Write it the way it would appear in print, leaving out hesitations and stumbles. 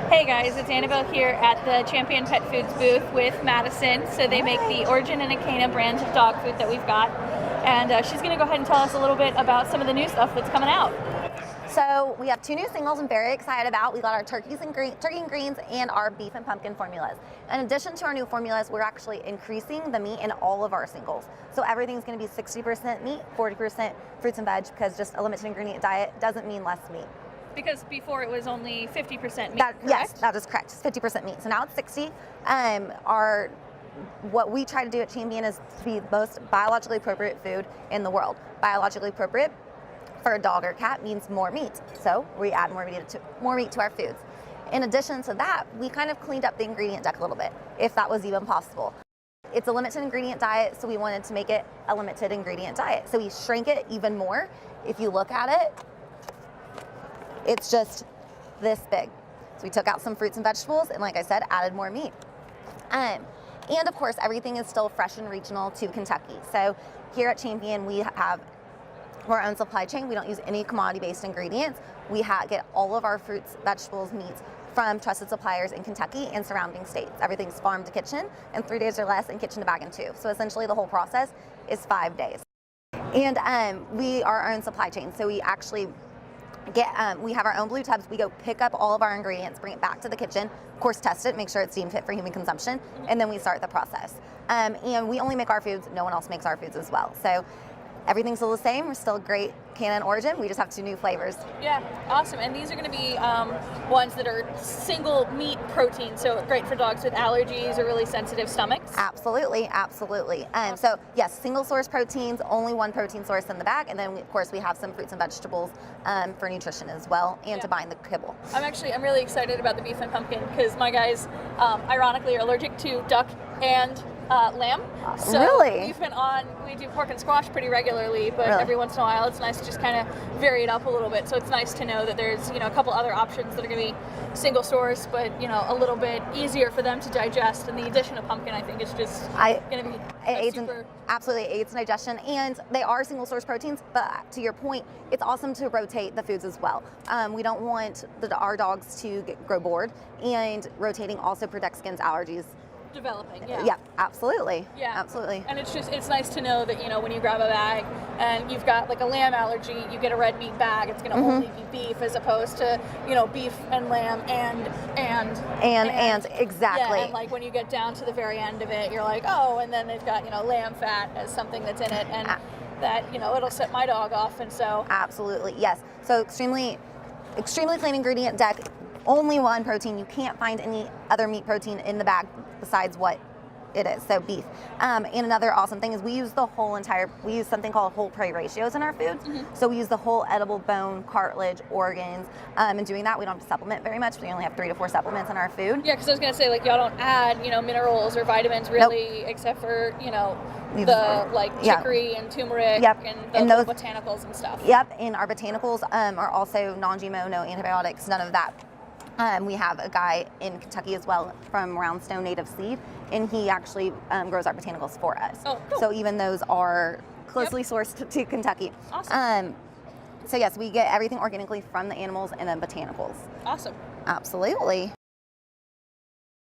Hey guys, it's Annabelle here at the Champion Pet Foods booth with Madison. So they make the Origin and Acana brand of dog food that we've got. And she's going to go ahead and tell us a little bit about some of the new stuff that's coming out. So we have two new singles I'm very excited about. We got our turkey and greens and our beef and pumpkin formulas. In addition to our new formulas, we're actually increasing the meat in all of our singles. So everything's going to be 60% meat, 40% fruits and veg, because just a limited ingredient diet doesn't mean less meat. Because before it was only 50% meat, Yes, that is correct. It's 50% meat. So now it's 60. What we try to do at Champion is to be the most biologically appropriate food in the world. Biologically appropriate for a dog or cat means more meat. So we add more meat to our foods. In addition to that, we kind of cleaned up the ingredient deck a little bit, if that was even possible. It's a limited ingredient diet, so we wanted to make it a limited ingredient diet. So we shrank it even more. If you look at it, it's just this big. So we took out some fruits and vegetables, and like I said, added more meat. And of course, everything is still fresh and regional to Kentucky. So here at Champion, we have our own supply chain. We don't use any commodity-based ingredients. We get all of our fruits, vegetables, meats from trusted suppliers in Kentucky and surrounding states. Everything's farm to kitchen, and 3 days or less, and kitchen to bag and tube. So essentially, the whole process is 5 days. And we are our own supply chain. So we actually we have our own blue tubs. We go pick up all of our ingredients, bring it back to the kitchen, of course test it, make sure it's deemed fit for human consumption, and then we start the process. And we only make our foods, no one else makes our foods as well. So everything's still the same. We're still great Acana and Origin. We just have 2 new flavors. Yeah, awesome. And these are going to be ones that are single meat protein, so great for dogs with allergies or really sensitive stomachs. Absolutely, absolutely. So yes, single source proteins, only one protein source in the bag, and then of course we have some fruits and vegetables for nutrition as well, and to bind the kibble. I'm really excited about the beef and pumpkin because my guys, ironically, are allergic to duck and lamb. So really? We do pork and squash pretty regularly, but every once in a while it's nice to just kind of vary it up a little bit. So it's nice to know that there's, a couple other options that are going to be single source, but, a little bit easier for them to digest. And the addition of pumpkin, I think, is just going to be absolutely aids in digestion. And they are single source proteins, but to your point, it's awesome to rotate the foods as well. We don't want our dogs to grow bored, and rotating also protects against allergies developing. Yeah, absolutely. Yeah, absolutely. And it's nice to know that when you grab a bag and you've got like a lamb allergy, you get a red meat bag. It's going to only be beef, as opposed to beef and lamb and exactly. Yeah, and like when you get down to the very end of it, you're like, oh, and then they've got lamb fat as something that's in it, and that it'll set my dog off, and so absolutely, yes. So extremely clean ingredient deck. Only one protein. You can't find any other meat protein in the bag besides what it is, so beef. And another awesome thing is we use something called whole prey ratios in our foods. So we use the whole edible bone, cartilage, organs. And doing that, we don't have to supplement very much. We only have 3 to 4 supplements in our food. Yeah, because I was going to say, y'all don't add, minerals or vitamins really, except for, the chicory and turmeric and those botanicals and stuff. Yep, and our botanicals are also non-GMO, no antibiotics, none of that. We have a guy in Kentucky as well from Roundstone Native Seed, and he actually grows our botanicals for us. Oh, cool. So even those are closely sourced to Kentucky. Awesome. So yes, we get everything organically from the animals and then botanicals. Awesome. Absolutely.